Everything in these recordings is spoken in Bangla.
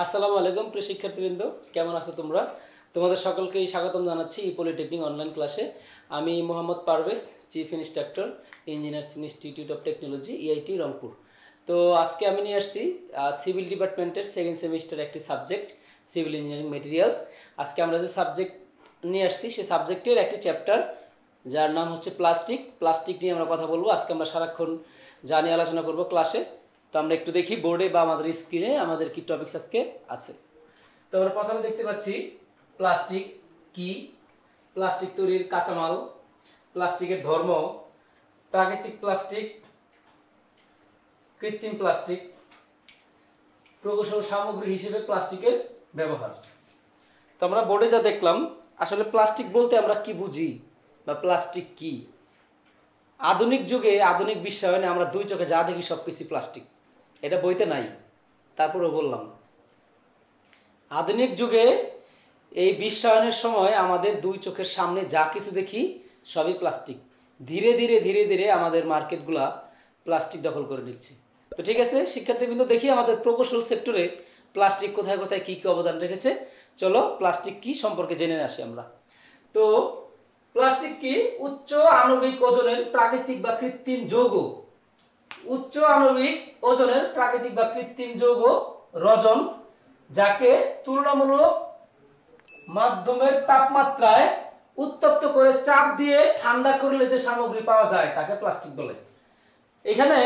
আসসালামু আলাইকুম প্রিয় শিক্ষার্থীবৃন্দ, কেমন আছো তোমরা? তোমাদের সকলকেই স্বাগতম জানাচ্ছি ইপোলিটেকনিক অনলাইন ক্লাসে। আমি Mohammad Parvez, chief instructor, engineers institute of technology, IIT Rangpur. তো আজকে আমি নিয়ে আসছি সিভিল ডিপার্টমেন্টের সেকেন্ড সেমিস্টার একটি সাবজেক্ট, সিভিল ইঞ্জিনিয়ারিং মেটেরিয়ালস। আজকে আমরা যে সাবজেক্ট নিয়ে আসছি সেই সাবজেক্টের একটি চ্যাপ্টার যার নাম হচ্ছে প্লাস্টিক নিয়ে আমরা কথা বলবো। আজকে আমরা সারাক্ষণ যা নিয়ে আলোচনা করবো ক্লাসে। তো আমরা একটু দেখি বোর্ডে বা আমাদের স্ক্রিনে আমাদের কি টপিকস আজকে আছে। তো আমরা প্রথমে দেখতে পাচ্ছি প্লাস্টিক কি, প্লাস্টিক তৈরির কাঁচামাল, প্লাস্টিকের ধর্ম, প্রাকৃতিক প্লাস্টিক, কৃত্রিম প্লাস্টিক, প্রকৌশল সামগ্রী হিসেবে প্লাস্টিকের ব্যবহার। তো আমরা বোর্ডে যা দেখলাম, আসলে প্লাস্টিক বলতে আমরা কি বুঝি বা প্লাস্টিক কি। আধুনিক যুগে আধুনিক বিশ্বায়নে আমরা দুই চোখে যা দেখি সব কিছু প্লাস্টিক, এটা বইতে নাই, তারপরেও বললাম। আধুনিক যুগে এই বিশ্বায়নের সময় আমাদের দুই চোখের সামনে যা কিছু দেখি সবই প্লাস্টিক। ধীরে ধীরে ধীরে ধীরে আমাদের মার্কেটগুলা প্লাস্টিক দখল করে নিচ্ছে। তো ঠিক আছে শিক্ষার্থীবৃন্দ, দেখি আমাদের প্রকৌশল সেক্টরে প্লাস্টিক কোথায় কোথায় কী কী অবদান রেখেছে। চলো প্লাস্টিক কি সম্পর্কে জেনে আসি আমরা। তো প্লাস্টিক কি? উচ্চ আণবিক ওজনের প্রাকৃতিক বা কৃত্রিম যৌগ। উচ্চ আণবিক ওজনের প্রাকৃতিক বা কৃত্রিম যৌগ রজন, যাকে তুলনামূলক মাধ্যমের তাপমাত্রায় উত্তপ্ত করে চাপ দিয়ে ঠান্ডা করলে যে সামগ্রী পাওয়া যায় তাকে প্লাস্টিক বলে। এখানে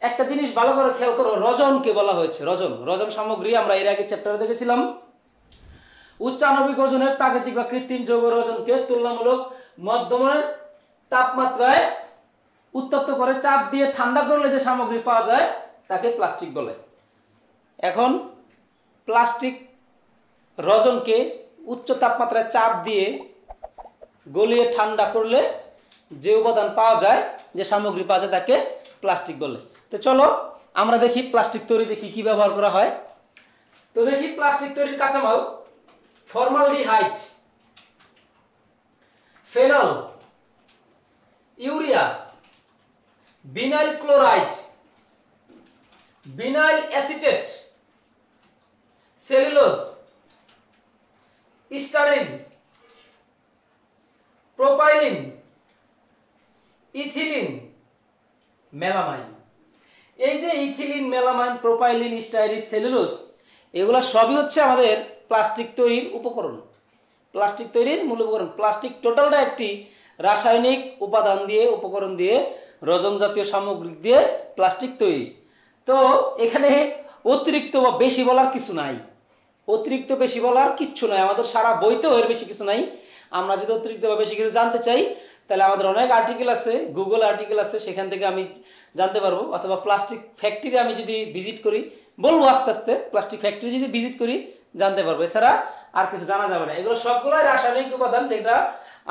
একটা জিনিস ভালো করে খেয়াল করো, রজনকে বলা হয়েছে রজন সামগ্রী। আমরা এর আগে চ্যাপ্টারে দেখেছিলাম উচ্চ আণবিক ওজনের প্রাকৃতিক বা কৃত্রিম যৌগ রজনকে তুলনামূলক মধ্যমের তাপমাত্রায় উত্তপ্ত করে চাপ দিয়ে ঠান্ডা করলে যে সামগ্রী পাওয়া যায় তাকে প্লাস্টিক বলে। এখন প্লাস্টিক রজনকে উচ্চ তাপমাত্রায় চাপ দিয়ে গলিয়ে ঠান্ডা করলে যে উপাদান পাওয়া যায়, যে সামগ্রী পাওয়া যায় তাকে প্লাস্টিক বলে। তো চলো আমরা দেখি প্লাস্টিক তৈরিতে কি কি ব্যবহার করা হয়। তো দেখি প্লাস্টিক তৈরির কাঁচামাল: formaldehyde, phenol, urea, vinyl chloride, vinyl acetate, cellulose, styrene, propylene, ethylene, melamine. এই যে ethylene, melamine, propylene, styrene, cellulose, এগুলো সবই হচ্ছে আমাদের প্লাস্টিক তৈরির উপকরণ, প্লাস্টিক তৈরির মূল উপকরণ। প্লাস্টিক টোটালটা একটি রাসায়নিক উপাদান দিয়ে, উপকরণ দিয়ে, রজন জাতীয় সামগ্রী দিয়ে প্লাস্টিক তৈরি। তো এখানে অতিরিক্ত বা বেশি বলার কিছু নাই, অতিরিক্ত বেশি বলার কিচ্ছু নাই। আমাদের সারা বইতেও এর বেশি কিছু নাই। আমরা যদি অতিরিক্ত বা বেশি কিছু জানতে চাই তাহলে আমাদের অনেক আর্টিকেল আছে, গুগল আর্টিকেল আছে, সেখান থেকে আমি জানতে পারবো। অথবা প্লাস্টিক ফ্যাক্টরি আমি যদি ভিজিট করি, বলবো আস্তে আস্তে, প্লাস্টিক ফ্যাক্টরি যদি ভিজিট করি জানতে পারবো। এছাড়া আর কিছু জানা যাবে না। এগুলো সবগুলোই রাসায়নিক উপাদান, যেটা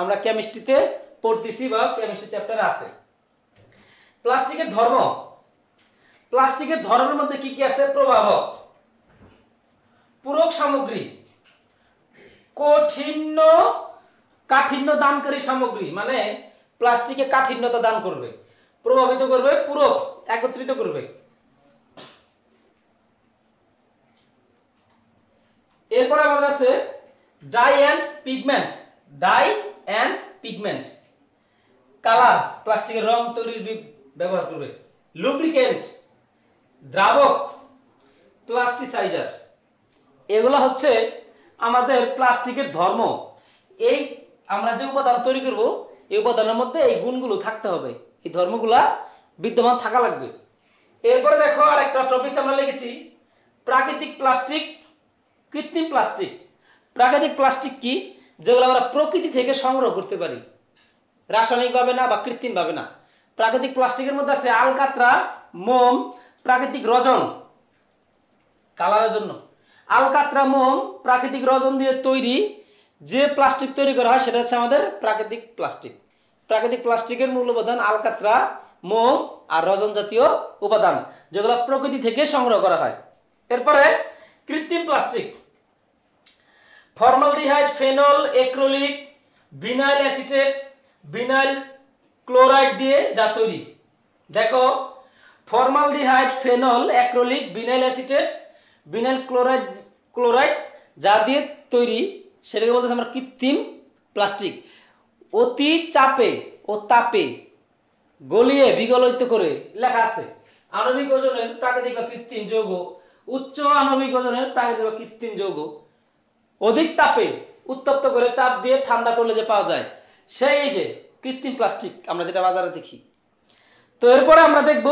আমরা কেমিস্ট্রিতে পড়তেছি বা কেমিস্ট্রি চ্যাপ্টারে আছে। প্লাস্টিকের ধর্ম, প্লাস্টিকের ধর্মের মধ্যে কি কি আছে? প্রভাবক, পূরক সামগ্রী, কাঠিন্য দানকারী সামগ্রী, মানে প্লাস্টিকে কাঠিন্যতা দান করবে, প্রভাবিত করবে, পূরক একত্রিত করবে। এরপরে আমাদের আছে ডাই অ্যান্ড পিগমেন্ট, কালার, প্লাস্টিকের রং তৈরির ব্যবহার করবে। লুব্রিকেন্ট, দ্রাবক, প্লাস্টিসাইজার। এগুলো হচ্ছে আমাদের প্লাস্টিকের ধর্ম। এই আমরা যে উপাদান তৈরি করব, এই উপাদানের মধ্যে এই গুণগুলো থাকতে হবে, এই ধর্মগুলা বিদ্যমান থাকা লাগবে। এরপরে দেখো আরেকটা টপিক আমরা লিখেছি প্রাকৃতিক প্লাস্টিক, কৃত্রিম প্লাস্টিক। প্রাকৃতিক প্লাস্টিক কি? যেগুলো আমরা প্রকৃতি থেকে সংগ্রহ করতে পারি, রাসায়নিকভাবে না বা কৃত্রিমভাবে না। প্রাকৃতিক প্লাস্টিকের মধ্যে আছে আলকাতরা, মোম, প্রাকৃতিক রজন কালারের জন্য। আলকাতরা, মোম, প্রাকৃতিক রজন দিয়ে তৈরি যে প্লাস্টিক তৈরি করা হয় সেটা হচ্ছে আমাদের প্রাকৃতিক প্লাস্টিক। প্রাকৃতিক প্লাস্টিকের মূল উপাদান আলকাতরা, মোম আর রজন জাতীয় উপাদান, যেগুলো প্রকৃতি থেকে সংগ্রহ করা হয়। এরপরে কৃত্রিম plastic: formaldehyde, phenol, acrylic, Binail acetate, Binail chloride দিয়ে যা তৈরি। দেখো formaldehyde, phenol, acrylic, Binail acetate, vinyl chloride যা দিয়ে তৈরি সেটাকে বলতেছে আমরা কৃত্রিম প্লাস্টিক। অতি চাপে ও তাপে গলিয়ে বিগলিত করে, লেখা আছে আণবিক ওজনের প্রাকৃতিক বা কৃত্রিম যৌগ, উচ্চ আণবিক ওজনের প্রাকৃতিক বা কৃত্রিম যৌগ অধিক তাপে উত্তপ্ত করে চাপ দিয়ে ঠান্ডা করলে যে পাওয়া যায় সেই এই যে কৃত্রিম প্লাস্টিক আমরা যেটা বাজারে দেখি। তো এরপরে আমরা দেখব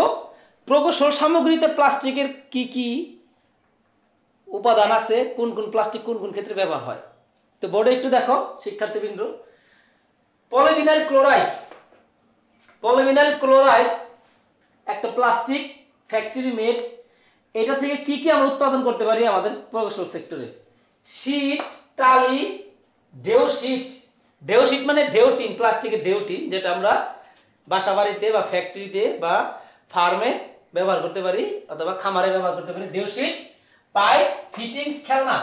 প্রকৌশল সামগ্রীতে প্লাস্টিকের কি কি উপাদান আছে, কোন কোন প্লাস্টিক কোন কোন ক্ষেত্রে ব্যবহার হয়। তো বোর্ডে একটু দেখো শিক্ষার্থীবৃন্দ, পলিভিনাইল ক্লোরাইড একটা প্লাস্টিক ফ্যাক্টরি মেড। এটা থেকে কি কি আমরা উৎপাদন করতে পারি আমাদের প্রকৌশল সেক্টরে? শীট, টালি, ডেওশিট মানে ডেওটিন, প্লাস্টিকের ডেওটিন, যেটা আমরা বাসা বাড়িতে বা ফ্যাক্টরিতে বা ফার্মে ব্যবহার করতে পারি অথবা খামারে ব্যবহার করতে পারি। ডেওশিট, পাইপ, ফিটিংস, খেলনা।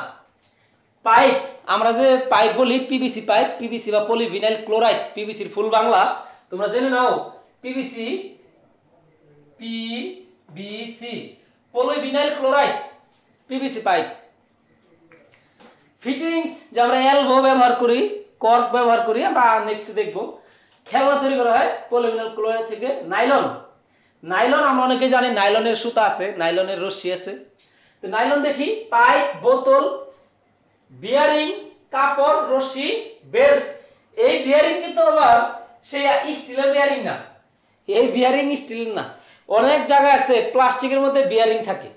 পাইপ, আমরা যে পাইপ বলি পিভিসি পাইপ, পিভিসি বা পলিভিনাইল ক্লোরাইড, পিভিসির ফুল বাংলা তোমরা জেনে নাও, PVC, polyvinyl chloride, PVC pipe. Fittings, যে আমরা এলবো ব্যবহার করি, কর্ক ব্যবহার করি, আমরা নেক্সট দেখব। খেলনা তৈরি করা হয় পলিভিনাইল ক্লোরাইড থেকে। নাইলন আমরা অনেকে জানি নাইলনের সুতা আছে, নাইলনের রশ্মি আছে। তো নাইলন দেখি, পাইপ, বোতল, বিয়ারিং, কাপড়, রশ্মি, বেল্ট। এই বিয়ারিং কিন্তু আবার সেই স্টিলের বিয়ারিং না, এই বিয়ারিং স্টিলের না। অনেক জায়গায় আছে প্লাস্টিকের মধ্যে বিয়ারিং থাকে,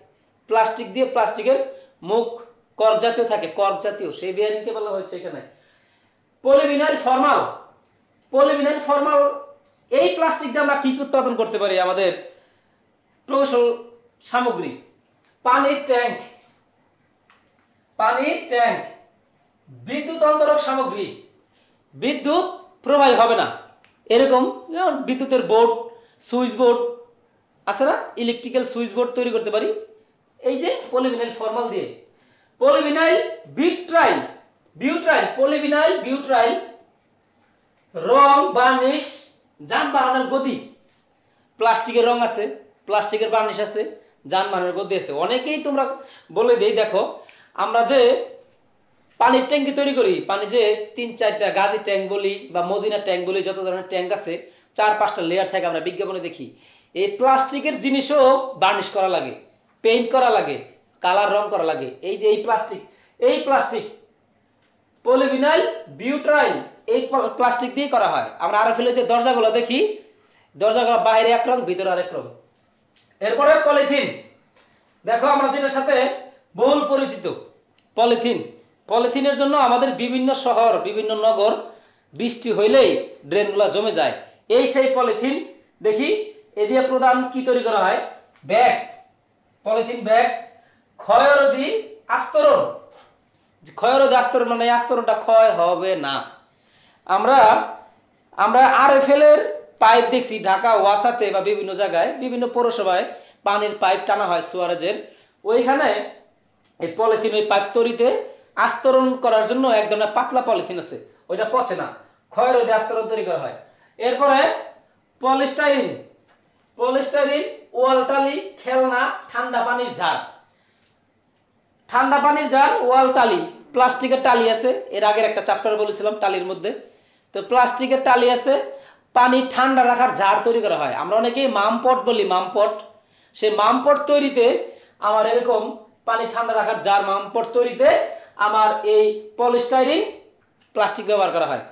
প্লাস্টিক দিয়ে প্লাস্টিকের মুখ কর্ক জাতীয় থাকে, কর্ক জাতীয়, সেই বিয়ারিংকে বলা হয়েছে এখানে। পলিভিনাইল ফর্মাল, এই প্লাস্টিক দিয়ে আমরা কি উৎপাদন করতে পারি আমাদের প্রকৌশল সামগ্রী? পানির ট্যাঙ্ক, বিদ্যুৎ অন্তরক সামগ্রী, বিদ্যুৎ প্রবাহী হবে না এরকম, যেমন বিদ্যুতের বোর্ড, সুইচ বোর্ড আছে না, ইলেকট্রিক্যাল সুইচ বোর্ড তৈরি করতে পারি এই যে পলিভিনাইল ফর্মাল দিয়ে। পলিভিনাইল বিউটাইল, রং, বার্নিশ, যানবাহনের গতি। প্লাস্টিকের রং আছে, প্লাস্টিকের বার্নিশ আছে, যানবাহনের গতি আছে। অনেকেই তোমরা বলে দেই, দেখো আমরা যে পানির ট্যাঙ্কি তৈরি করি, পানি যে 3-4টা গাজী ট্যাঙ্ক বলি বা মদিনা ট্যাঙ্ক বলি, যত ধরনের ট্যাঙ্ক আছে 4-5টা লেয়ার থাকে, আমরা বিজ্ঞাপনে দেখি। এই প্লাস্টিকের জিনিসও বার্নিশ করা লাগে, পেইন্ট করা লাগে, কালার রং করা লাগে। এই যে এই প্লাস্টিক পলিভিনাইল বিউটাইল, এই প্লাস্টিক দিয়ে করা হয়। আমরা আরো ফেলে যে দরজাগুলো দেখি, দরজাগুলো বাইরে এক রং, ভিতরে আরেক রং। এরপরে পলিথিন, দেখো আমরা যেটার সাথে বহুল পরিচিত পলিথিনের জন্য আমাদের বিভিন্ন শহর, বিভিন্ন নগর বৃষ্টি হইলেই ড্রেনগুলো জমে যায়। এই সেই পলিথিন দেখি, এ দিয়ে প্রধান কি তৈরি করা হয়? Bag, polythene bag. ক্ষয়রোধী আস্তরণ, মানে আস্তরণটা ক্ষয় হবে না। আমরা আরএফএল এর পাইপ দেখছি ঢাকা ওয়াসাতে বা বিভিন্ন জায়গায়, বিভিন্ন পৌরসভায় পানির পাইপ টানা হয় সুয়ারেজের, ওইখানে এই পলিথিন ওই পাইপ তৈরিতে আস্তরণ করার জন্য এক ধরনের পাতলা পলিথিন আছে, ওইটা পচে না, ক্ষয়রোধী আস্তরণ তৈরি করা হয়। এরপরে পলিস্টাইরিন, ওয়ালটালি, খেলনা, ঠান্ডা পানির জার, ওয়াল টালি। প্লাস্টিকের টালি আছে, এর আগের একটা চ্যাপ্টার বলেছিলাম টালির মধ্যে। তো প্লাস্টিকের টালি আছে, পানি ঠান্ডা রাখার জার তৈরি করা হয়। আমরা অনেকেই মামপট বলি, সেই মামপট তৈরিতে আমার এরকম পানি ঠান্ডা রাখার জার, মামপট তৈরিতে আমার এই পলিস্টাইরিন প্লাস্টিক ব্যবহার করা হয়।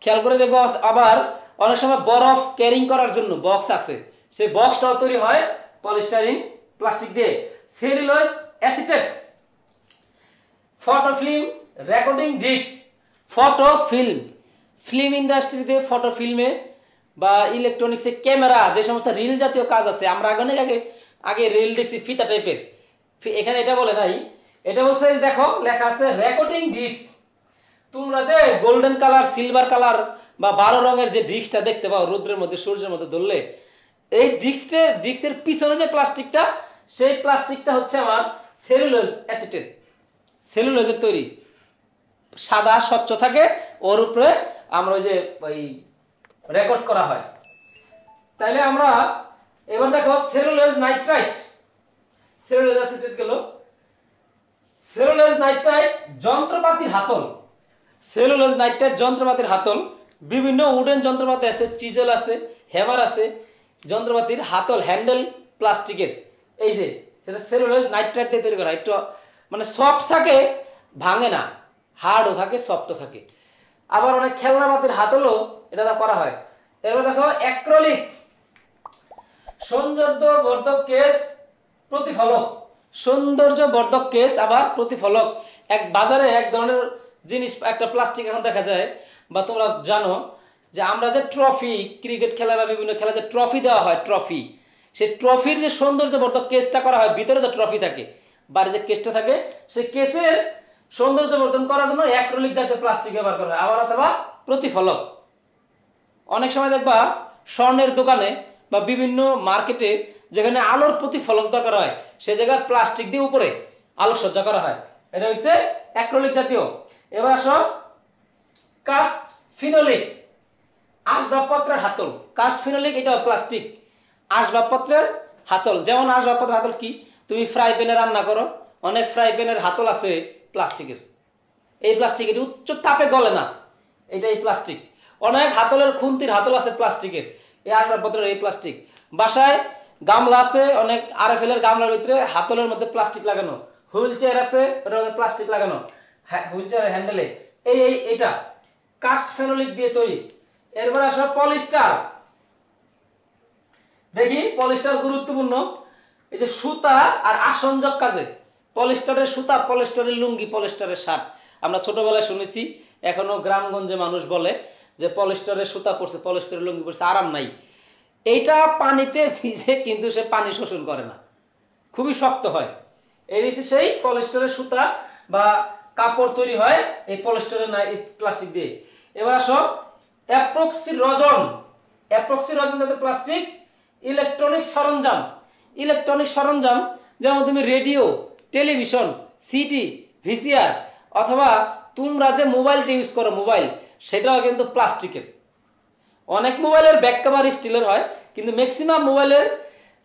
খেয়াল করে দেখবো, আবার অনেক সময় বরফ ক্যারিং করার জন্য বক্স আছে, সেই বক্সটাও তৈরি হয় পলিস্টাইরিন প্লাস্টিক দিয়ে। Cellulose acetate, photofilm, recording disc, film ইন্ডাস্ট্রিতে ফটোফিল্মে বা ইলেকট্রনিক্সে ক্যামেরা, যে সমস্ত রিল জাতীয় কাজ আছে, আমরা অনেক আগে রিল দেখছি ফিতা টাইপের, এখানে এটা বলে নাই, এটা বলছে দেখো লেখা আছে রেকর্ডিং ডিস্ক। তোমরা যে গোল্ডেন কালার, সিলভার কালার বা 12 রঙের যে ডিস্কটা দেখতে পাও রৌদ্রের মধ্যে, সূর্যের মধ্যে ধরলে, এই ডিস্কের পিছনে যে প্লাস্টিকটা, সেই প্লাস্টিকটা হচ্ছে আমার সেলুলোজ অ্যাসিটেট, সেলুলোজের তৈরি, সাদা স্বচ্ছ থাকে, ওর উপরে আমরা ওই যে রেকর্ড করা হয়। তাইলে আমরা এবার দেখো সেলুলোজ নাইট্রাইট, সেলুলোজ অ্যাসিটেট গেল। সেলুলোজ নাইট্রাইট যন্ত্রপাতির হাতল, সেলুলোজ নাইট্রাইট যন্ত্রপাতির হাতল, বিভিন্ন উডেন যন্ত্রপাতি আছে, চিজেল আছে, হ্যামার আছে, যন্ত্রপাতির হাতল হ্যান্ডেল প্লাস্টিকের, এই যে সেটা সেলুলোজ নাইট্রাইট দিয়ে তৈরি করা, একটু মানে সফট থাকে, ভাঙে না, হার্ডও থাকে, সফটও থাকে। আবার অনেক খেলনাপাতির হাতলও এটা করা হয়। এবার দেখো অ্যাক্রিলিক সৌন্দর্যবর্ধক কেস প্রতিফলক, সৌন্দর্যবর্ধক কেস আবার প্রতিফলক। এক বাজারে এক ধরনের জিনিস, একটা প্লাস্টিক এখন দেখা যায়, বা তোমরা জানো যে আমরা যে ট্রফি, ক্রিকেট খেলা বা বিভিন্ন খেলা যে ট্রফি দেওয়া হয়, ট্রফি, সেই ট্রফির যে সৌন্দর্যবর্ধক কেসটা করা হয়, ভিতরে যে ট্রফি থাকে, বাইরে যে কেসটা থাকে, সেই কেসের সৌন্দর্যবর্ধন করার জন্য অ্যাক্রিলিক জাতীয় প্লাস্টিক ব্যবহার করা হয়। আবার অথবা প্রতিফলক, অনেক সময় দেখবা স্বর্ণের দোকানে বা বিভিন্ন মার্কেটে যেখানে আলোর প্রতিফলক দরকার হয়, সে জায়গায় প্লাস্টিক দিয়ে উপরে আলোকসজ্জা করা হয়, এটা হচ্ছে অ্যাক্রিলিক জাতীয়। এবার আসো কাস্ট ফিনোলিক আসবাবপত্রের হাতল, কাস্ট ফিনোলিক এটা প্লাস্টিক আসবাবপত্রের হাতল। যেমন আসবাবপত্রের হাতল কি, তুমি ফ্রাই প্যানে রান্না করো, অনেক ফ্রাই প্যানের হাতল আছে প্লাস্টিকের, এই প্লাস্টিকের উচ্চ তাপে গলে না, এটা এই প্লাস্টিক। অনেক হাতলের খুন্তির হাতল আছে প্লাস্টিকের, এই আসবাবপত্রের এই প্লাস্টিক। বাসায় গামলা আছে, অনেক আরএফএল এর গামলার ভিতরে হাতলের মধ্যে প্লাস্টিক লাগানো, হুইল চেয়ার আছে, ওটার মধ্যে প্লাস্টিক লাগানো, হুইল চেয়ারের হ্যান্ডেলে এটা কাস্ট ফেনোলিক দিয়ে তৈরি। এরপর আসো পলিস্টার, দেখি পলিস্টার গুরুত্বপূর্ণ, এই যে সুতা আর আসঞ্জক কাজে পলিস্টারের সুতা, পলিস্টারের লুঙ্গি, পলিস্টারের শার্ট, আমরা ছোটবেলায় শুনেছি, এখনো গ্রামগঞ্জে মানুষ বলে যে পলিস্টারের সুতা পরছে, পলিস্টারের লুঙ্গি পরছে, আরাম নাই। এইটা পানিতে ভিজে কিন্তু সে পানি শোষণ করে না, খুবই শক্ত হয়। এই হচ্ছে সেই পলিস্টারের সুতা বা কাপড় তৈরি হয় এই পলিস্টারের না এই প্লাস্টিক দিয়ে। এবার আসো অ্যাপ্রক্সি রজন, অ্যাপ্রক্সি রজন যাতে প্লাস্টিক। ইলেকট্রনিক সরঞ্জাম, ইলেকট্রনিক সরঞ্জাম যেমন তুমি রেডিও, টেলিভিশন, সিডি, ভিসিআর, অথবা তোমরা যে মোবাইলটা ইউজ করো মোবাইল, সেটাও কিন্তু প্লাস্টিকের। অনেক মোবাইলের ব্যাক কভার স্টিলের হয়, কিন্তু ম্যাক্সিমাম মোবাইলের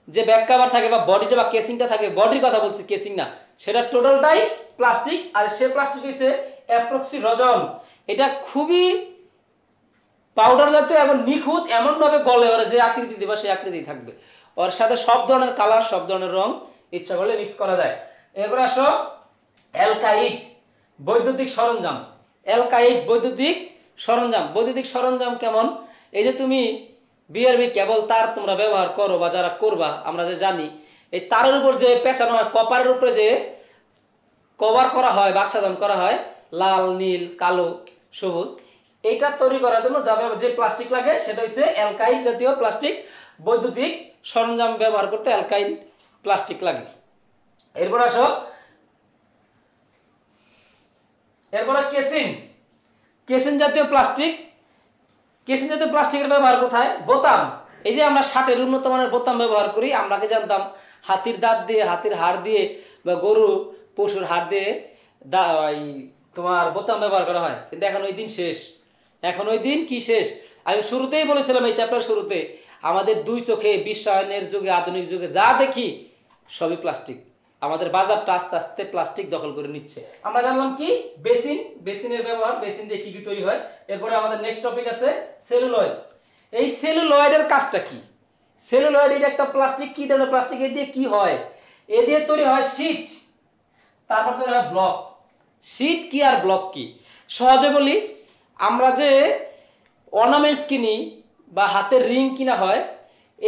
যে ব্যাক কভার থাকে বা বডিটা বা কেসিংটা থাকে, বডির কথা বলছি, কেসিং না, সেটা টোটালটাই প্লাস্টিক। আর সে প্লাস্টিক হচ্ছে অ্যাপ্রক্সি রজন, এটা খুবই পাউডার জাতীয় এবং নিখুঁত, এমনভাবে গলে ওরা যে আকৃতি দিবা সেই আকৃতি থাকবে, ওর সাথে সব ধরনের কালার, সব ধরনের রং ইচ্ছা করলে মিক্স করা যায়। এরপর আসো অ্যালকাইড বৈদ্যুতিক সরঞ্জাম, অ্যালকাইড বৈদ্যুতিক সরঞ্জাম। বৈদ্যুতিক সরঞ্জাম কেমন, এই যে তুমি বিআরবি কেবল তার তোমরা ব্যবহার করো বা যারা করবা, আমরা যে জানি এই তারের উপর যে পেঁচানো হয়, কপারের উপরে যে কভার করা হয়, বাচ্চাদান করা হয়, লাল, নীল, কালো, সবুজ, এইটা তৈরি করার জন্য যে প্লাস্টিক লাগে সেটা হচ্ছে অ্যালকাইড জাতীয় প্লাস্টিক। বৈদ্যুতিক সরঞ্জাম ব্যবহার করতে অ্যালকাইড প্লাস্টিক লাগে। এরপর আসো এরপরে কেসিন, কেসিন জাতীয় প্লাস্টিক। কেসিন জাতীয় প্লাস্টিকের ব্যবহার কোথায়, বোতাম, এই যে আমরা শার্টের উন্নত মানের বোতাম ব্যবহার করি, আমরা কি জানতাম হাতির দাঁত দিয়ে, হাতির হাড় দিয়ে বা গরু পশুর হাড় দিয়ে তোমার বোতাম ব্যবহার করা হয়, কিন্তু এখন ওই দিন শেষ, এখন ওই দিন কি শেষ। আমি শুরুতেই বলেছিলাম এই চ্যাপ্টার শুরুতে, আমাদের দুই চোখে বিশ্বায়নের যুগে, আধুনিক যুগে যা দেখি সবই প্লাস্টিক। আমাদের বাজারটা আস্তে আস্তে প্লাস্টিক দখল করে নিচ্ছে। আমরা জানলাম কি বেসিন, বেসিনের ব্যবহার, বেসিন দিয়ে কি কি তৈরি হয়। এরপরে আমাদের নেক্সট টপিক আছে সেলুলয়েড। এই সেলুলয়েডের কাজটা কি, সেলুলয়েড এটা একটা প্লাস্টিক, কি ধরনের প্লাস্টিক, এ দিয়ে কি হয়, এ দিয়ে তৈরি হয় শীট, তারপর তৈরি হয় ব্লক। শীট কি আর ব্লক কি, সহজে বলি, আমরা যে অর্নামেন্টস কিনি বা হাতের রিং কিনা হয়,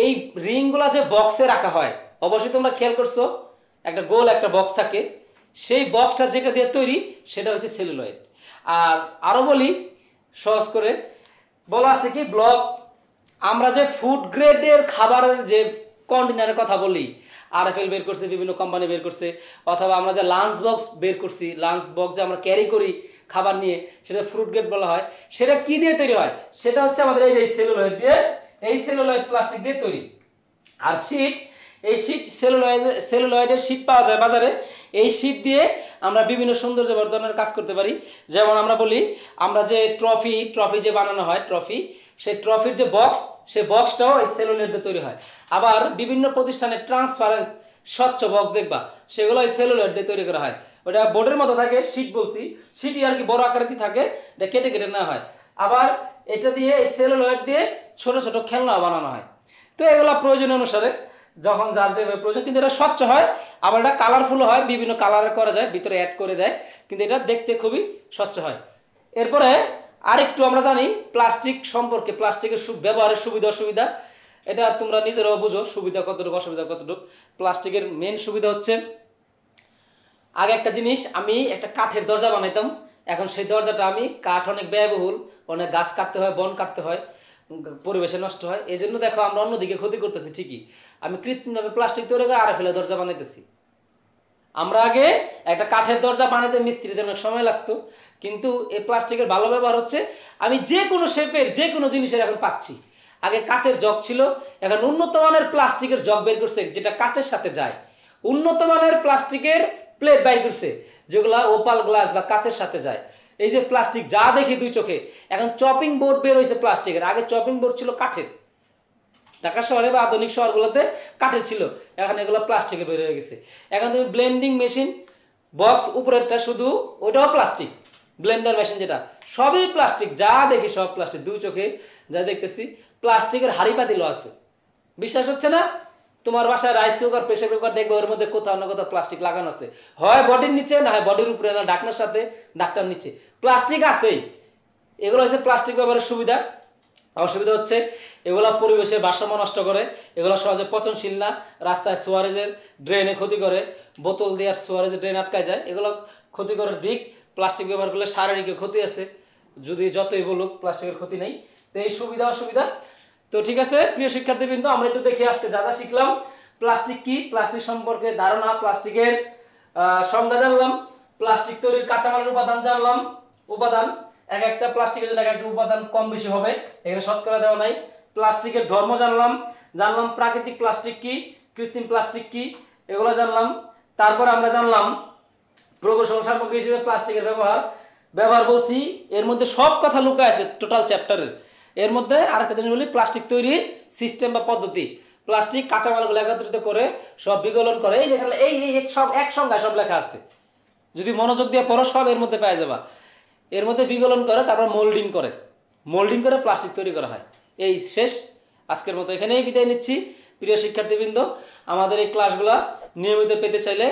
এই রিংগুলা যে বক্সে রাখা হয়, অবশ্যই তোমরা খেয়াল করছো একটা গোল একটা বক্স থাকে, সেই বক্সটা যেটা দিয়ে তৈরি সেটা হচ্ছে সেলুলয়েড। আর আরো বলি সহজ করে, বলা আছে কি ব্লক। আমরা যে ফুড গ্রেডের খাবারের যে কন্টেনারের কথা বলি, আরএফএল বের করছে, বিভিন্ন কোম্পানি বের করছে, অথবা আমরা যে লাঞ্চ বক্স বের করছি, লাঞ্চ বক্স যে আমরা ক্যারি করি খাবার নিয়ে, সেটা ফ্রুট গ্রেড বলা হয়, সেটা কি দিয়ে তৈরি হয়, সেটা হচ্ছে আমাদের এই যে সেলুলয়েড দিয়ে, এই সেলুলয়েড প্লাস্টিক দিয়ে তৈরি। আর শীট, এই শীট সেলুলয়েডের শীট পাওয়া যায় বাজারে, এই শীট দিয়ে আমরা বিভিন্ন সৌন্দর্যবর্ধনের কাজ করতে পারি। যেমন আমরা বলি, আমরা যে ট্রফি যে বানানো হয় ট্রফি, সেই ট্রফির যে বক্স, সেই বক্সটাও এই সেলুলয়েড দিয়ে তৈরি হয়। আবার বিভিন্ন প্রতিষ্ঠানে ট্রান্সপারেন্স স্বচ্ছ বক্স দেখবা, সেগুলো এই সেলুলয়েড দিয়ে তৈরি করা হয়। ওটা বোর্ডের মতো থাকে, শীট বলছি, শীটই আর কি বড় আকারেরই থাকে, এটা কেটে কেটে নেওয়া হয়। আবার এটা দিয়ে এই সেলুলয়েড দিয়ে ছোট ছোট খেলনা বানানো হয়। তো এগুলো প্রয়োজন অনুসারে যখন যার যেভাবে প্রয়োজন, কিন্তু এটা স্বচ্ছ হয়, আবার এটা কালারফুল হয়, বিভিন্ন কালারে করা যায়, ভিতরে অ্যাড করে দেয়, কিন্তু এটা দেখতে খুবই স্বচ্ছ হয়। এরপরে আরেকটু আমরা জানি প্লাস্টিক সম্পর্কে, প্লাস্টিকের ব্যবহারের সুবিধা অসুবিধা, এটা তোমরা নিজেরাও বুঝো সুবিধা কতটুকু অসুবিধা কতটুকু। প্লাস্টিকের মেন সুবিধা হচ্ছে, আগে একটা জিনিস, আমি একটা কাঠের দরজা বানাইতাম, এখন সেই দরজাটা আমি কাঠ অনেক ব্যয়বহুল, অনেক গাছ কাটতে হয়, বন কাটতে হয়, পরিবেশে নষ্ট হয়, এই জন্য দেখো আমরা অন্যদিকে ক্ষতি করতেছি ঠিকই, আমি কৃত্রিমভাবে প্লাস্টিক তৈরি করে আরে ফেলে দরজা বানাইতেছি। আমরা আগে একটা কাঠের দরজা বানাতে মিস্ত্রিদের অনেক সময় লাগতো, কিন্তু এই প্লাস্টিকের ভালো ব্যবহার হচ্ছে, আমি যে কোনো শেপের যে কোনো জিনিসের এখন পাচ্ছি। আগে কাচের জগ ছিল, এখন উন্নত মানের প্লাস্টিকের জগ বের করছে যেটা কাচের সাথে যায়, উন্নত মানের প্লাস্টিকের প্লেট বাইর করছে যেগুলা ওপাল গ্লাস বা কাচের সাথে যায়। এই যে প্লাস্টিক যা দেখি দুই চোখে, এখন চপিং বোর্ড বের হয়েছে প্লাস্টিকের, আগে চপিং বোর্ড ছিল কাঠের, ঢাকা শহরে বা আধুনিক শহরগুলোতে কাঠের ছিল, এখন এগুলো প্লাস্টিকে বের হয়ে গেছে। এখন তুমি ব্লেন্ডিং মেশিন বক্স উপরেরটা শুধু, ওইটাও প্লাস্টিক, ব্লেন্ডার মেশিন যেটা, সবই প্লাস্টিক, যা দেখি সব প্লাস্টিক, দুই চোখে যা দেখতেছি। প্লাস্টিকের হাঁড়ি পাতিলও আছে, বিশ্বাস হচ্ছে না? তোমার বাসায় রাইস কুকার, প্রেসার কুকার দেখবে ওর মধ্যে কোথাও না কোথাও প্লাস্টিক লাগানো আছে, হয় বডির নিচে, না হয় বডির উপরে, না ঢাকনার সাথে, ঢাকনার নিচে প্লাস্টিক আছেই। এগুলো হচ্ছে প্লাস্টিক ব্যবহারের সুবিধা। অসুবিধা হচ্ছে এগুলো পরিবেশের ভারসাম্য নষ্ট করে, এগুলো সহজে পচনশীল না, রাস্তায় সোয়ারেজের ড্রেনে ক্ষতি করে, বোতল দিয়ে আর সোয়ারেজের ড্রেন আটকায় যায়, এগুলো ক্ষতিকরের দিক। প্লাস্টিক ব্যবহার করলে শারীরিক ক্ষতি আছে, যদি যতই বলুক প্লাস্টিকের ক্ষতি নেই। তো এই সুবিধা অসুবিধা। তো ঠিক আছে প্রিয় শিক্ষার্থীবৃন্দ, আমরা একটু দেখি আজকে যা যা শিখলাম। প্লাস্টিক কি, প্লাস্টিক সম্পর্কে ধারণা, প্লাস্টিকের সংজ্ঞা জানলাম, প্লাস্টিক তৈরির কাঁচামালের উপাদান জানলাম, উপাদান এক একটা প্লাস্টিকের জন্য এক একটা উপাদান কম বেশি হবে, এখানে শতকরা দেওয়া নাই। প্লাস্টিকের ধর্ম জানলাম, প্রাকৃতিক প্লাস্টিক কি, কৃত্রিম প্লাস্টিক কি, এগুলো জানলাম। তারপর আমরা জানলাম প্রকৌশল সামগ্রী হিসেবে প্লাস্টিকের ব্যবহার বলছি, এর মধ্যে সব কথা লুকায় আছে টোটাল চ্যাপ্টারের। এর মধ্যে আরেকটা জিনিস বলি, প্লাস্টিক তৈরির সিস্টেম বা পদ্ধতি, প্লাস্টিক কাঁচামালগুলো একত্রিত করে সব বিগলন করে, এই যেখানে এই সব এক সংখ্যায় সব লেখা আছে, যদি মনোযোগ দিয়ে পড়ো সব এর মধ্যে পেয়ে যাবা। এর মধ্যে বিগলন করে, তারপর মোল্ডিং করে প্লাস্টিক তৈরি করা হয়। এই শেষ, আজকের মতো এখানেই বিদায় নিচ্ছি। প্রিয় শিক্ষার্থীবৃন্দ, আমাদের এই ক্লাসগুলো নিয়মিত পেতে চাইলে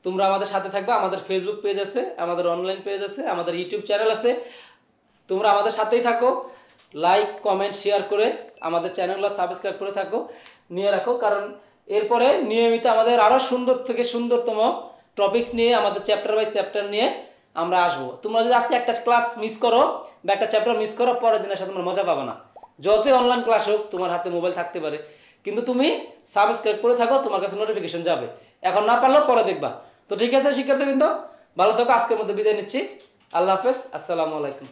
তোমরা আমাদের সাথে থাকবে। আমাদের ফেসবুক পেজ আছে, আমাদের অনলাইন পেজ আছে, আমাদের ইউটিউব চ্যানেল আছে, তোমরা আমাদের সাথেই থাকো, লাইক কমেন্ট শেয়ার করে আমাদের চ্যানেলগুলো সাবস্ক্রাইব করে থাকো, নিয়ে রাখো, কারণ এরপরে নিয়মিত আমাদের আরও সুন্দর থেকে সুন্দরতম টপিকস নিয়ে, আমাদের চ্যাপ্টার বাই চ্যাপ্টার নিয়ে আমরা আসবো। তোমরা যদি আজকে একটা ক্লাস মিস করো বা একটা চ্যাপ্টার মিস করো, পরের দিনের সাথে তোমার মজা পাবে না। যতই অনলাইন ক্লাস হোক, তোমার হাতে মোবাইল থাকতে পারে, কিন্তু তুমি সাবস্ক্রাইব করে থাকো, তোমার কাছে নোটিফিকেশন যাবে, এখন না পারলেও পরে দেখবা। তো ঠিক আছে শিক্ষার্থীবৃন্দ, ভালো থাকো, আজকের মধ্যে বিদায় নিচ্ছি। আল্লাহ হাফেজ, আসসালামু আলাইকুম।